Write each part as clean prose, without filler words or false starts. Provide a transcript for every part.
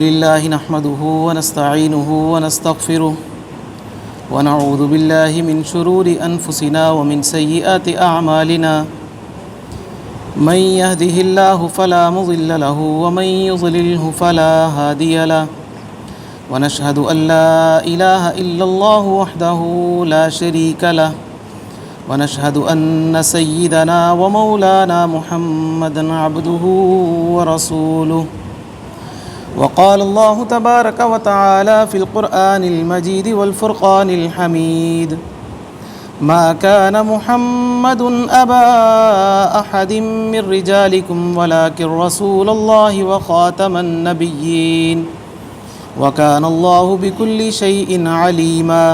لله نحمده ونستعينه ونستغفره ونعوذ بالله من شرور أنفسنا ومن سيئات أعمالنا من يهده الله فلا مضل له ومن يضلله فلا هادي له ونشهد أن لا إله إلا الله وحده لا شريك له ونشهد أن سيدنا ومولانا محمدا عبده ورسوله وقال الله تبارك وتعالى في القرآن المجيد والفرقان الحميد ما كان محمد أبا أحد من رجالكم ولكن رسول الله وخاتم النبيين وكان الله بكل شيء عليما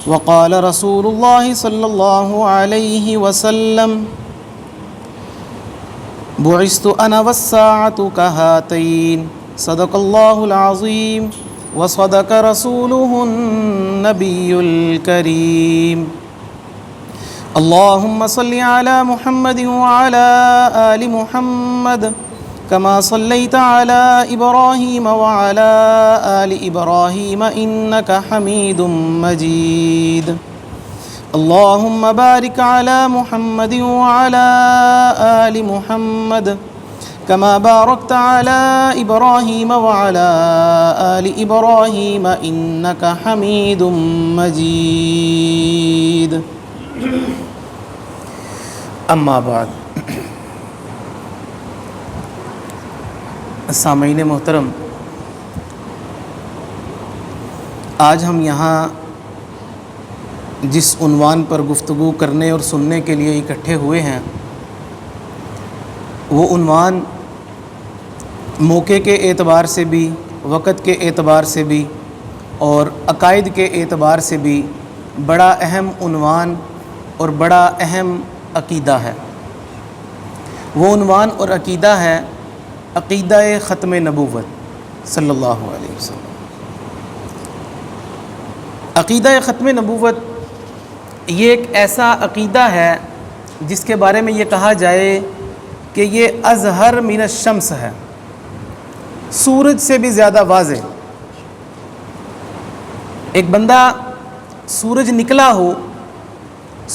وقال رسول الله صلى الله عليه وسلم بعثت أنا والساعة كهاتين صدق الله العظيم وصدق رسوله النبي الكريم اللهم صل على محمد وعلى آل محمد كما صليت على إبراهيم وعلى آل إبراهيم إنك حميد مجيد اللهم بارك على محمد وعلى آل محمد كما باركت على إبراهيم وعلى آل إبراهيم إنك حميد مجيد أما بعد سامعین محترم، آج ہم یہاں جس عنوان پر گفتگو کرنے اور سننے کے لیے اکٹھے ہوئے ہیں وہ عنوان موقع کے اعتبار سے بھی، وقت کے اعتبار سے بھی اور عقائد کے اعتبار سے بھی بڑا اہم عنوان اور بڑا اہم عقیدہ ہے۔ وہ عنوان اور عقیدہ ہے عقیدہ ختم نبوت صلی اللہ علیہ وسلم۔ عقیدہ ختم نبوت یہ ایک ایسا عقیدہ ہے جس کے بارے میں یہ کہا جائے کہ یہ اظہر من الشمس ہے، سورج سے بھی زیادہ واضح۔ ایک بندہ سورج نکلا ہو،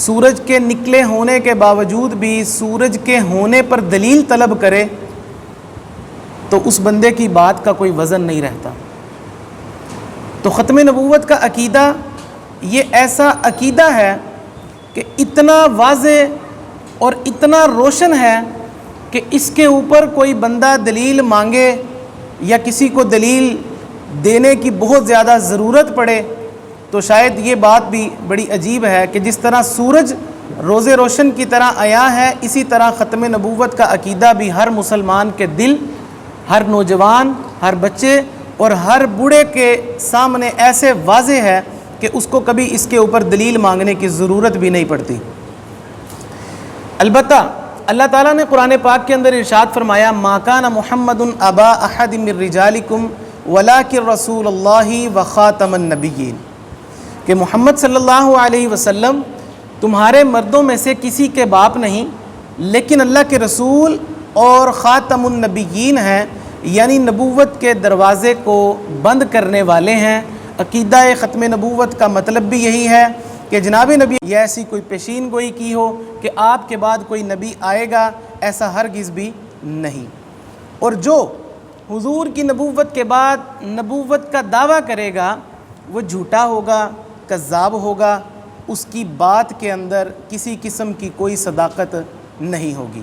سورج کے نکلے ہونے کے باوجود بھی سورج کے ہونے پر دلیل طلب کرے تو اس بندے کی بات کا کوئی وزن نہیں رہتا۔ تو ختم نبوت کا عقیدہ یہ ایسا عقیدہ ہے کہ اتنا واضح اور اتنا روشن ہے کہ اس کے اوپر کوئی بندہ دلیل مانگے یا کسی کو دلیل دینے کی بہت زیادہ ضرورت پڑے تو شاید یہ بات بھی بڑی عجیب ہے کہ جس طرح سورج روز روشن کی طرح عیاں ہے، اسی طرح ختم نبوت کا عقیدہ بھی ہر مسلمان کے دل، ہر نوجوان، ہر بچے اور ہر بوڑھے کے سامنے ایسے واضح ہے کہ اس کو کبھی اس کے اوپر دلیل مانگنے کی ضرورت بھی نہیں پڑتی۔ البتہ اللہ تعالیٰ نے قرآن پاک کے اندر ارشاد فرمایا ما کان محمد ابا احد من رجالکم ولکن رسول اللہ وخاتم النبیین، کہ محمد صلی اللہ علیہ وسلم تمہارے مردوں میں سے کسی کے باپ نہیں لیکن اللہ کے رسول اور خاتم النبیین ہیں، یعنی نبوت کے دروازے کو بند کرنے والے ہیں۔ عقیدہ ختم نبوت کا مطلب بھی یہی ہے کہ جناب نبی یہ ایسی کوئی پیشین گوئی کی ہو کہ آپ کے بعد کوئی نبی آئے گا، ایسا ہرگز بھی نہیں۔ اور جو حضور کی نبوت کے بعد نبوت کا دعویٰ کرے گا وہ جھوٹا ہوگا، کذاب ہوگا، اس کی بات کے اندر کسی قسم کی کوئی صداقت نہیں ہوگی۔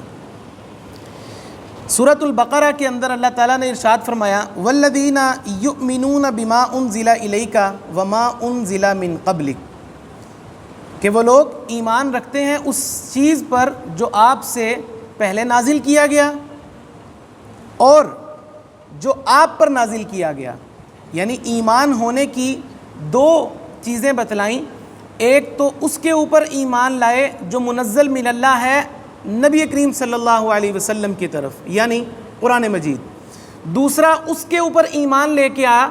سورۃ البقرہ کے اندر اللہ تعالیٰ نے ارشاد فرمایا والذین یؤمنون بما انزل الیک وما انزل من قبلک، کہ وہ لوگ ایمان رکھتے ہیں اس چیز پر جو آپ سے پہلے نازل کیا گیا اور جو آپ پر نازل کیا گیا، یعنی ایمان ہونے کی دو چیزیں بتلائیں۔ ایک تو اس کے اوپر ایمان لائے جو منزل من اللہ ہے نبی کریم صلی اللہ علیہ وسلم کی طرف، یعنی قرآن مجید۔ دوسرا اس کے اوپر ایمان لے کے آیا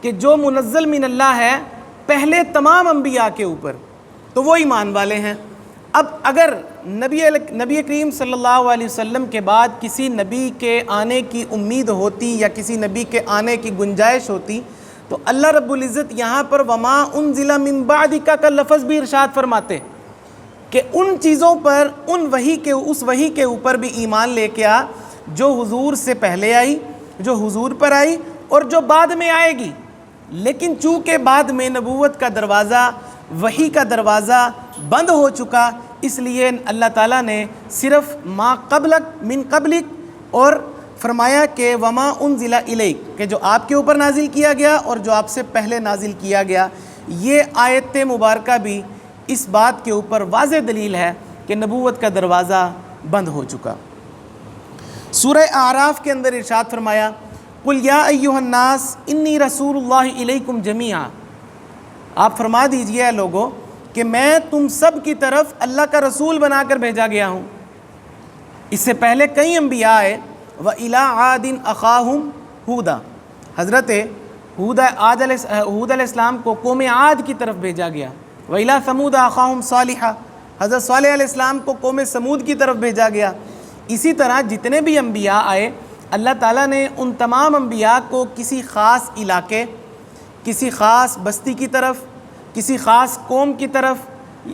کہ جو منزل من اللہ ہے پہلے تمام انبیاء کے اوپر، تو وہ ایمان والے ہیں۔ اب اگر نبی کریم صلی اللہ علیہ وسلم کے بعد کسی نبی کے آنے کی امید ہوتی یا کسی نبی کے آنے کی گنجائش ہوتی تو اللہ رب العزت یہاں پر وما انزل من بعدک کا لفظ بھی ارشاد فرماتے کہ ان چیزوں پر اس وحی کے اوپر بھی ایمان لے کے آ جو حضور سے پہلے آئی، جو حضور پر آئی اور جو بعد میں آئے گی۔ لیکن چونکہ بعد میں نبوت کا دروازہ، وحی کا دروازہ بند ہو چکا، اس لیے اللہ تعالیٰ نے صرف ما قبلک من قبلک اور فرمایا کہ وما انزل الیک، کہ جو آپ کے اوپر نازل کیا گیا اور جو آپ سے پہلے نازل کیا گیا۔ یہ آیت مبارکہ بھی اس بات کے اوپر واضح دلیل ہے کہ نبوت کا دروازہ بند ہو چکا۔ سورہ اعراف کے اندر ارشاد فرمایا قل یا ایھا الناس انی رسول اللہ الیکم جمیعا، آپ فرما دیجئے اے لوگو کہ میں تم سب کی طرف اللہ کا رسول بنا کر بھیجا گیا ہوں۔ اس سے پہلے کئی انبیاء آئے، وَإِلَىٰ عَادٍ أَخَاهُمْ هُودًا، حضرت ہود علیہ السلام کو قوم عاد کی طرف بھیجا گیا۔ وَإِلَىٰ ثَمُودَ أَخَاهُمْ صَالِحًا، حضرت صالح علیہ السلام کو قوم سمود کی طرف بھیجا گیا۔ اسی طرح جتنے بھی انبیاء آئے اللہ تعالیٰ نے ان تمام انبیاء کو کسی خاص علاقے، کسی خاص بستی کی طرف، کسی خاص قوم کی طرف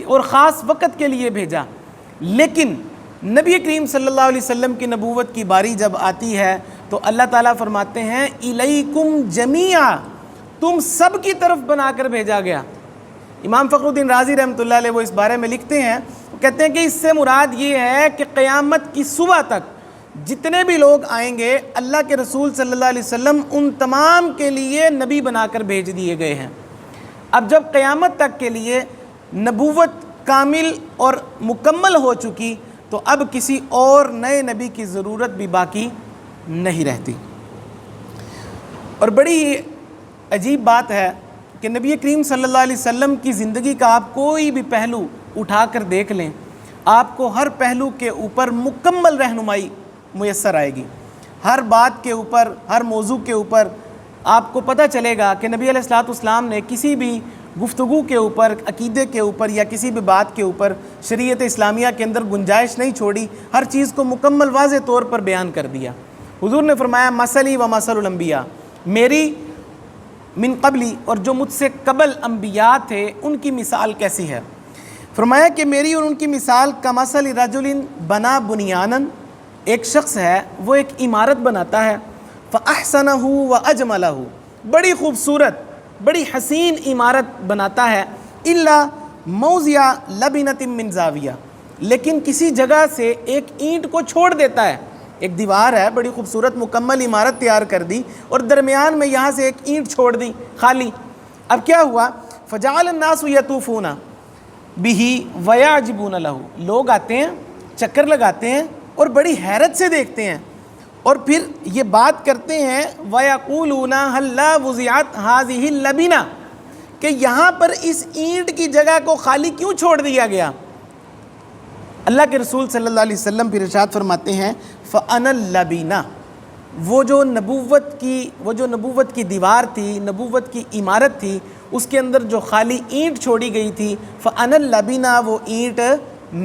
اور خاص وقت کے لیے بھیجا۔ لیکن نبی کریم صلی اللہ علیہ وسلم کی نبوت کی باری جب آتی ہے تو اللہ تعالیٰ فرماتے ہیں الیکم جمیعا، تم سب کی طرف بنا کر بھیجا گیا۔ امام فخر الدین رازی رحمۃ اللہ علیہ وہ اس بارے میں لکھتے ہیں، وہ کہتے ہیں کہ اس سے مراد یہ ہے کہ قیامت کی صبح تک جتنے بھی لوگ آئیں گے اللہ کے رسول صلی اللہ علیہ وسلم ان تمام کے لیے نبی بنا کر بھیج دیے گئے ہیں۔ اب جب قیامت تک کے لیے نبوت کامل اور مکمل ہو چکی تو اب کسی اور نئے نبی کی ضرورت بھی باقی نہیں رہتی۔ اور بڑی ہی عجیب بات ہے کہ نبی کریم صلی اللہ علیہ وسلم کی زندگی کا آپ کوئی بھی پہلو اٹھا کر دیکھ لیں، آپ کو ہر پہلو کے اوپر مکمل رہنمائی میسر آئے گی۔ ہر بات کے اوپر، ہر موضوع کے اوپر آپ کو پتہ چلے گا کہ نبی علیہ السلام نے کسی بھی گفتگو کے اوپر، عقیدے کے اوپر یا کسی بھی بات کے اوپر شریعت اسلامیہ کے اندر گنجائش نہیں چھوڑی، ہر چیز کو مکمل واضح طور پر بیان کر دیا۔ حضور نے فرمایا مثلی و مثل الانبیاء، میری من قبلی اور جو مجھ سے قبل انبیاء تھے ان کی مثال کیسی ہے؟ فرمایا کہ میری اور ان کی مثال کمثل رجل بنا بنیانا، ایک شخص ہے وہ ایک عمارت بناتا ہے، فاحسنہ واجملہ، بڑی خوبصورت بڑی حسین عمارت بناتا ہے، الا موضع لبنۃ من زاویہ، لیکن کسی جگہ سے ایک اینٹ کو چھوڑ دیتا ہے۔ ایک دیوار ہے، بڑی خوبصورت مکمل عمارت تیار کر دی اور درمیان میں یہاں سے ایک اینٹ چھوڑ دی خالی۔ اب کیا ہوا؟ فجعل الناس یطوفون بہ ویعجبون لہ، لوگ آتے ہیں، چکر لگاتے ہیں اور بڑی حیرت سے دیکھتے ہیں اور پھر یہ بات کرتے ہیں وَيَقُولُونَ هَلَّا وُضِعَتْ هَذِهِ اللَّبِنَةُ، کہ یہاں پر اس اینٹ کی جگہ کو خالی کیوں چھوڑ دیا گیا؟ اللہ کے رسول صلی اللہ علیہ وسلم پھر ارشاد فرماتے ہیں فَأَنَا اللَّبِنَةُ، وہ جو نبوت کی دیوار تھی، نبوت کی عمارت تھی، اس کے اندر جو خالی اینٹ چھوڑی گئی تھی، فَأَنَا اللَّبِنَةُ، وہ اینٹ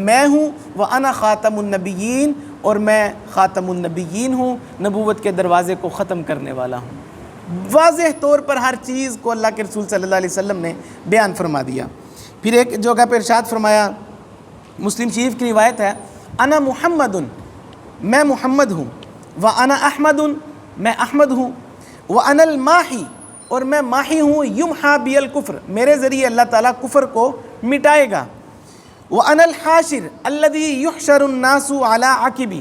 میں ہوں، وَأَنَا خَاتَمُ النَّبِيِّينَ، اور میں خاتم النبیین ہوں، نبوت کے دروازے کو ختم کرنے والا ہوں۔ واضح طور پر ہر چیز کو اللہ کے رسول صلی اللہ علیہ وسلم نے بیان فرما دیا۔ پھر ایک جگہ پہ ارشاد فرمایا، مسلم شریف کی روایت ہے، انا محمد، میں محمد ہوں، وانا احمد، میں احمد ہوں، وانا الماحی، اور میں ماحی ہوں، یمحا بی الکفر، میرے ذریعے اللہ تعالیٰ کفر کو مٹائے گا، وَأَنَا الْحَاشِرُ الَّذِي يُحْشَرُ النَّاسُ عَلَىٰ عَقِبِي،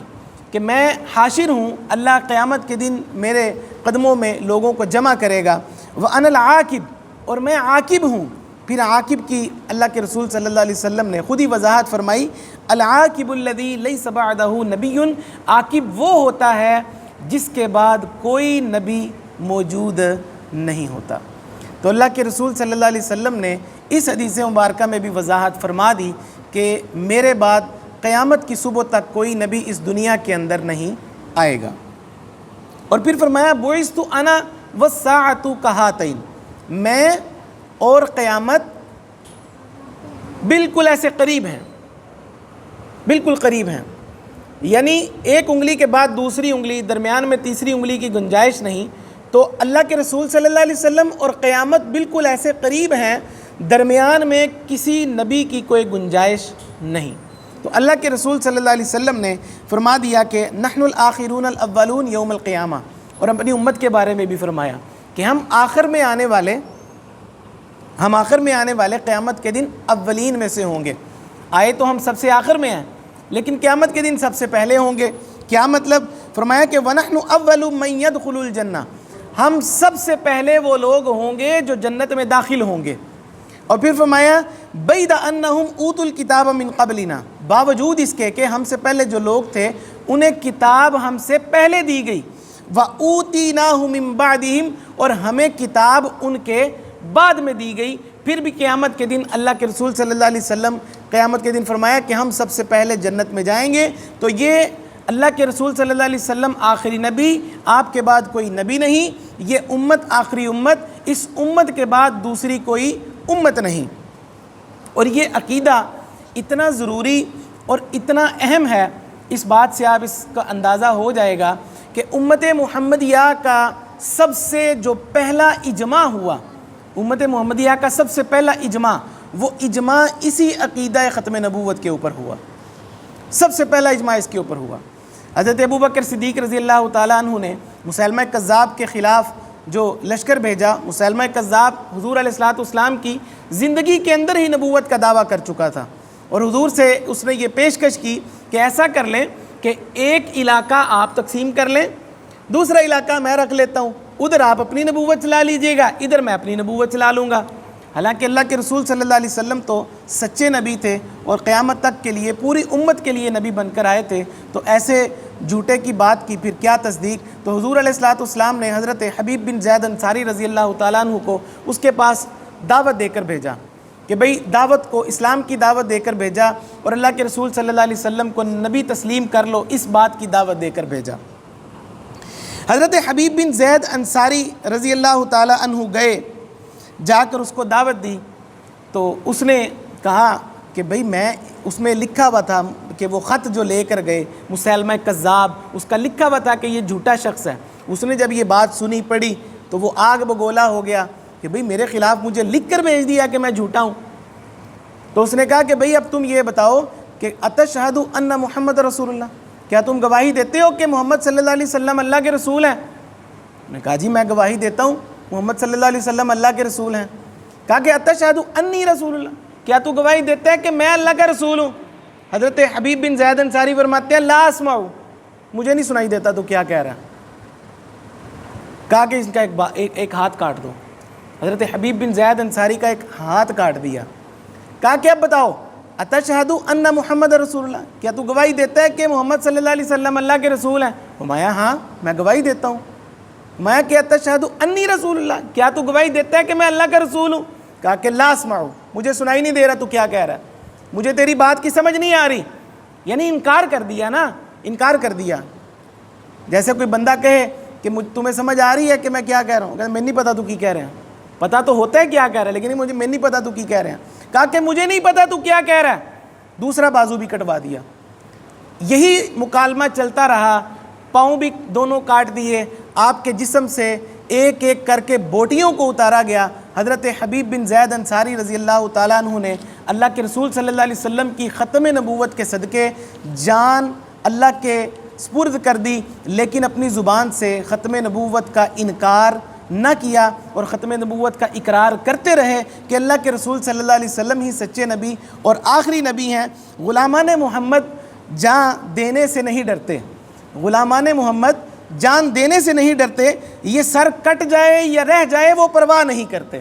کہ میں حاشر ہوں، اللہ قیامت کے دن میرے قدموں میں لوگوں کو جمع کرے گا، وَأَنَا الْعَاقِبُ، اور میں عاقب ہوں۔ پھر عاقب کی اللہ کے رسول صلی اللہ علیہ وسلم نے خود ہی وضاحت فرمائی، العاقب الذی لیس بعدہ نبی، عاقب وہ ہوتا ہے جس کے بعد کوئی نبی موجود نہیں ہوتا۔ تو اللہ کے رسول صلی اللہ علیہ وسلم نے اس حدیث مبارکہ میں بھی وضاحت فرما دی کہ میرے بعد قیامت کی صبح تک کوئی نبی اس دنیا کے اندر نہیں آئے گا۔ اور پھر فرمایا بعثت انا والساعۃ کہاتین، میں اور قیامت بالکل ایسے قریب ہیں، بالکل قریب ہیں، یعنی ایک انگلی کے بعد دوسری انگلی، درمیان میں تیسری انگلی کی گنجائش نہیں. تو اللہ کے رسول صلی اللہ علیہ وسلم اور قیامت بالکل ایسے قریب ہیں، درمیان میں کسی نبی کی کوئی گنجائش نہیں. تو اللہ کے رسول صلی اللہ علیہ وسلم نے فرما دیا کہ نحن الآخرون الاولون یوم القیامہ، اور اپنی امت کے بارے میں بھی فرمایا کہ ہم آخر میں آنے والے قیامت کے دن اولین میں سے ہوں گے. آئے تو ہم سب سے آخر میں ہیں، لیکن قیامت کے دن سب سے پہلے ہوں گے. کیا مطلب؟ فرمایا کہ وَنَحْنُ أَوَّلُ مَنْ يَدْخُلُ الْجَنَّةِ، ہم سب سے پہلے وہ لوگ ہوں گے جو جنت میں داخل ہوں گے. اور پھر فرمایا بَيْدَ أَنَّهُمْ أُوتُوا الْكِتَابَ مِنْ قَبْلِنَا، باوجود اس کے کہ ہم سے پہلے جو لوگ تھے انہیں کتاب ہم سے پہلے دی گئی. وَأُوتِينَاهُ مِنْ بَعْدِهِمْ، اور ہمیں کتاب ان کے بعد میں دی گئی. پھر بھی قیامت کے دن اللہ کے رسول صلی اللہ علیہ وسلم قیامت کے دن فرمایا کہ ہم سب سے پہلے جنت میں جائیں گے. تو یہ اللہ کے رسول صلی اللہ علیہ وسلم آخری نبی، آپ کے بعد کوئی نبی نہیں، یہ امت آخری امت، اس امت کے بعد دوسری کوئی امت نہیں. اور یہ عقیدہ اتنا ضروری اور اتنا اہم ہے، اس بات سے آپ اس کا اندازہ ہو جائے گا کہ امت محمدیہ کا سب سے جو پہلا اجماع ہوا، امت محمدیہ کا سب سے پہلا اجماع، وہ اجماع اسی عقیدہ ختم نبوت کے اوپر ہوا. سب سے پہلا اجماع اس کے اوپر ہوا. حضرت ابوبکر صدیق رضی اللہ تعالیٰ عنہ نے مسیلمہ کذاب کے خلاف جو لشکر بھیجا، مسیلمہ کذاب حضور علیہ الصلوۃ والسلام کی زندگی کے اندر ہی نبوت کا دعویٰ کر چکا تھا، اور حضور سے اس نے یہ پیشکش کی کہ ایسا کر لیں کہ ایک علاقہ آپ تقسیم کر لیں، دوسرا علاقہ میں رکھ لیتا ہوں، ادھر آپ اپنی نبوت چلا لیجئے گا، ادھر میں اپنی نبوت چلا لوں گا. حالانکہ اللہ کے رسول صلی اللہ علیہ وسلم تو سچے نبی تھے اور قیامت تک کے لیے پوری امت کے لیے نبی بن کر آئے تھے، تو ایسے جھوٹے کی بات کی پھر کیا تصدیق. تو حضور علیہ الصلوۃ والسلام نے حضرت حبیب بن زید انصاری رضی اللہ تعالیٰ عنہ کو اس کے پاس دعوت دے کر بھیجا کہ بھئی دعوت کو، اسلام کی دعوت دے کر بھیجا، اور اللہ کے رسول صلی اللہ علیہ وسلم کو نبی تسلیم کر لو، اس بات کی دعوت دے کر بھیجا. حضرت حبیب بن زید انصاری رضی اللہ تعالیٰ عنہ گئے، جا کر اس کو دعوت دی. تو اس نے کہا کہ بھئی میں، اس میں لکھا ہوا تھا کہ وہ خط جو لے کر گئے مسیلمہ کذاب، اس کا لکھا ہوا تھا کہ یہ جھوٹا شخص ہے. اس نے جب یہ بات سنی پڑھی تو وہ آگ بگولا ہو گیا کہ بھئی میرے خلاف مجھے لکھ کر بھیج دیا کہ میں جھوٹا ہوں. تو اس نے کہا کہ بھئی اب تم یہ بتاؤ کہ اتشہد ان محمد رسول اللہ، کیا تم گواہی دیتے ہو کہ محمد صلی اللہ علیہ وسلم اللہ کے رسول ہیں؟ میں نے کہا جی میں گواہی دیتا ہوں محمد صلی اللہ علیہ وسلم اللہ کے رسول ہیں. کہا کہ اتشہد انی رسول اللہ، کیا تو گواہی دیتا ہے کہ میں اللہ کا رسول ہوں؟ حضرت حبیب بن زید انصاری فرماتے ہیں لا اسمع، مجھے نہیں سنائی دیتا تو کیا کہہ رہا ہے. کہا کہ اس کا ایک ہاتھ کاٹ دو. حضرت حبیب بن زید انصاری کا ایک ہاتھ کاٹ دیا. کہا کہ اب بتاؤ اتشہد ان محمد رسول اللہ، کیا تو گواہی دیتا ہے کہ محمد صلی اللہ علیہ وسلم اللہ کے رسول ہیں؟ فرمایا ہاں میں گواہی دیتا ہوں. فرمایا کہ اتشہد انی رسول اللہ، کیا تو گواہی دیتا ہے کہ میں اللہ کا رسول ہوں؟ کہا کہ لا اسمع، مجھے سنائی نہیں دے رہا تو کیا کہہ رہا ہے، مجھے تیری بات کی سمجھ نہیں آ رہی. یعنی انکار کر دیا نا، انکار کر دیا. جیسے کوئی بندہ کہے کہ تمہیں سمجھ آ رہی ہے کہ میں کیا کہہ رہا ہوں، کہ میں نہیں پتا تو کی کہہ رہے ہیں. پتہ تو ہوتا ہے کیا کہہ رہا ہے، لیکن میں نہیں پتا تو کی کہہ رہے ہیں. کہا کہ مجھے نہیں پتا تو کیا کہہ رہا ہے، دوسرا بازو بھی کٹوا دیا. یہی مکالمہ چلتا رہا، پاؤں بھی دونوں کاٹ دیے، آپ کے جسم سے ایک ایک کر کے بوٹیوں کو اتارا گیا. حضرت حبیب بن زید انصاری رضی اللہ تعالیٰ عنہ نے اللہ کے رسول صلی اللہ علیہ وسلم کی ختم نبوت کے صدقے جان اللہ کے سپرد کر دی، لیکن اپنی زبان سے ختم نبوت کا انکار نہ کیا اور ختم نبوت کا اقرار کرتے رہے کہ اللہ کے رسول صلی اللہ علیہ وسلم ہی سچے نبی اور آخری نبی ہیں. غلامان محمد جان دینے سے نہیں ڈرتے، غلامان محمد جان دینے سے نہیں ڈرتے، یہ سر کٹ جائے یا رہ جائے وہ پرواہ نہیں کرتے.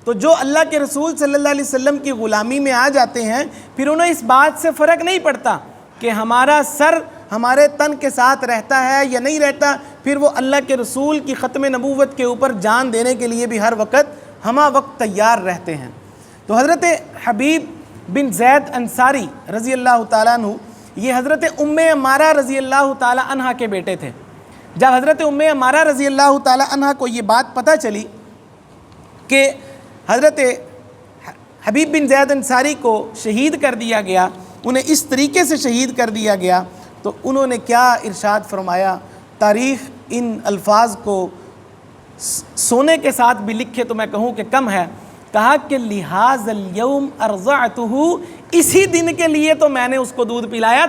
تو جو اللہ کے رسول صلی اللہ علیہ وسلم کی غلامی میں آ جاتے ہیں، پھر انہیں اس بات سے فرق نہیں پڑتا کہ ہمارا سر ہمارے تن کے ساتھ رہتا ہے یا نہیں رہتا، پھر وہ اللہ کے رسول کی ختم نبوت کے اوپر جان دینے کے لیے بھی ہر وقت ہمہ وقت تیار رہتے ہیں. تو حضرت حبیب بن زید انصاری رضی اللہ تعالیٰ عنہ یہ حضرت ام عمارہ رضی اللہ تعالیٰ عنہ کے بیٹے تھے. جب حضرت ام عمارہ رضی اللہ تعالیٰ عنہ کو یہ بات پتہ چلی کہ حضرت حبیب بن زید انصاری کو شہید کر دیا گیا انہیں اس طریقے سے شہید کر دیا گیا۔ تو انہوں نے کیا ارشاد فرمایا، تاریخ ان الفاظ کو سونے کے ساتھ بھی لکھے تو میں کہوں کہ کم ہے۔ کہا کہ لِهَذَا الْيَوْمِ أَرْضَعْتُهُ، اسی دن کے لیے تو میں نے اس کو دودھ پلایا